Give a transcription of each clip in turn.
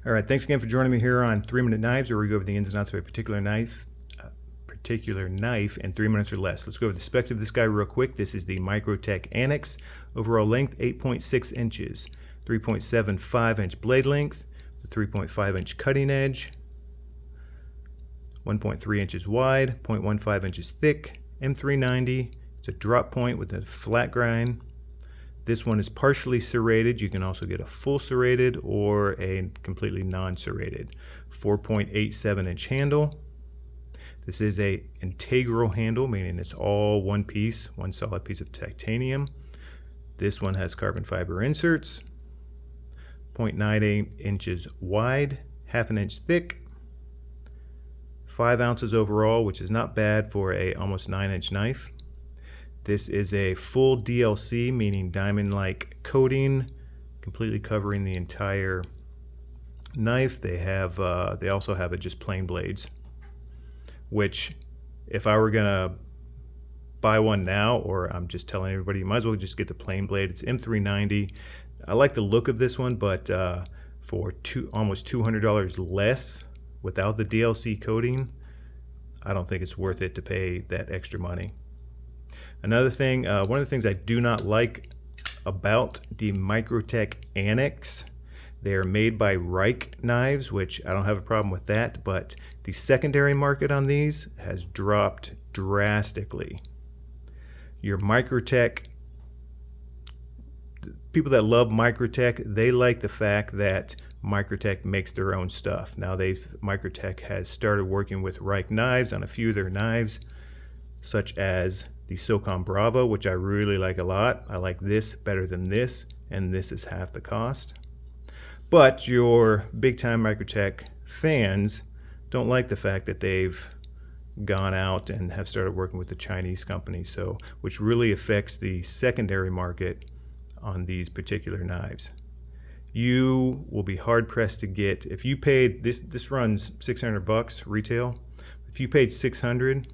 All right, thanks again for joining me here on 3-Minute Knives, where we go over the ins and outs of a particular knife in 3 minutes or less. Let's go over the specs of this guy real quick. This is the Microtech Anax. Overall length 8.6 inches, 3.75 inch blade length, 3.5 inch cutting edge, 1.3 inches wide, 0.15 inches thick, M390. It's a drop point with a flat grind. This one is partially serrated. You can also get a full serrated or a completely non-serrated. 4.87 inch handle. This is a integral handle, meaning it's all one piece, one solid piece of titanium. This one has carbon fiber inserts. 0.98 inches wide, half an inch thick. 5 ounces overall, which is not bad for a almost 9-inch knife. This is a full DLC, meaning diamond-like coating, completely covering the entire knife. They also have it just plain blades, which if I were gonna buy one now, or I'm just telling everybody, you might as well just get the plain blade. It's M390. I like the look of this one, but for almost $200 less without the DLC coating, I don't think it's worth it to pay that extra money. Another thing, one of the things I do not like about the Microtech Anax, they are made by Reich knives, which I don't have a problem with that, but the secondary market on these has dropped drastically. Your Microtech, people that love Microtech, they like the fact that Microtech makes their own stuff. Now Microtech has started working with Reich knives on a few of their knives, such as the SOCOM Bravo, which I really like a lot. I like this better than this, and this is half the cost. But your big-time Microtech fans don't like the fact that they've gone out and have started working with the Chinese company, which really affects the secondary market on these particular knives. You will be hard-pressed to get, if you paid, this runs $600 retail. If you paid $600,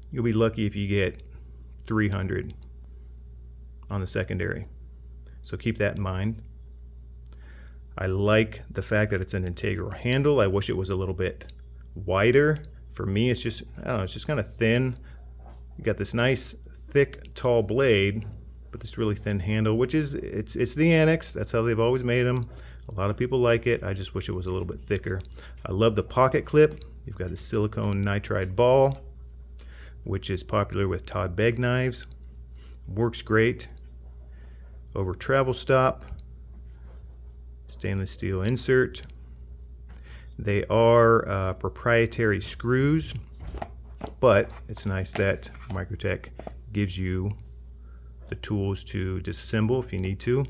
you'll be lucky if you get $300 on the secondary. So keep that in mind. I like the fact that it's an integral handle. I wish it was a little bit wider. For me, it's just, I don't know, it's just kind of thin. You got this nice, thick, tall blade, but this really thin handle, which is, it's the Anax. That's how they've always made them. A lot of people like it. I just wish it was a little bit thicker. I love the pocket clip. You've got the silicone nitride ball, which is popular with Todd Begg knives. Works great. Over travel stop. Stainless steel insert. They are proprietary screws, but it's nice that Microtech gives you the tools to disassemble if you need to.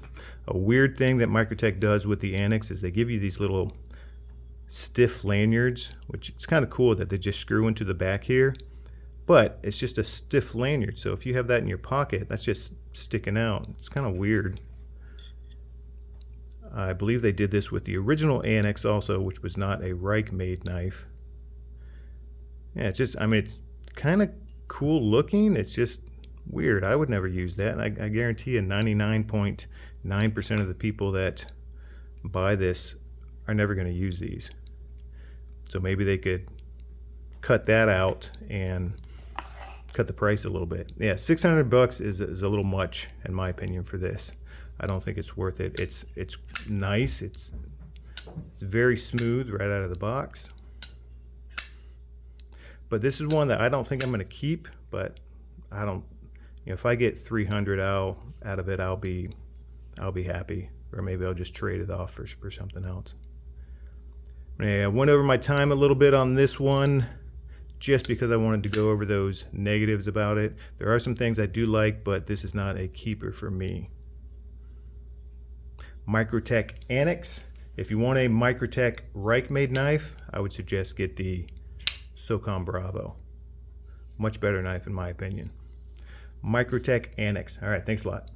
A weird thing that Microtech does with the Anax is they give you these little stiff lanyards, which it's kind of cool that they just screw into the back here. But it's just a stiff lanyard, so if you have that in your pocket, that's just sticking out. It's kind of weird. I believe they did this with the original Anax also, which was not a Reich-made knife. Yeah, it's just, I mean, it's kind of cool looking. It's just weird. I would never use that, and I guarantee you 99.9% of the people that buy this are never going to use these. So maybe they could cut that out and cut the price a little bit. Yeah, $600 is a little much in my opinion for this. I don't think it's worth it. It's nice. It's very smooth right out of the box. But this is one that I don't think I'm going to keep. But I don't. You know, if I get 300 out of it, I'll be happy. Or maybe I'll just trade it off for something else. Yeah, I went over my time a little bit on this one, just because I wanted to go over those negatives about it. There are some things I do like, but this is not a keeper for me. Microtech Anax. If you want a Microtech Reich-made knife, I would suggest get the SOCOM Bravo. Much better knife in my opinion. Microtech Anax. All right, thanks a lot.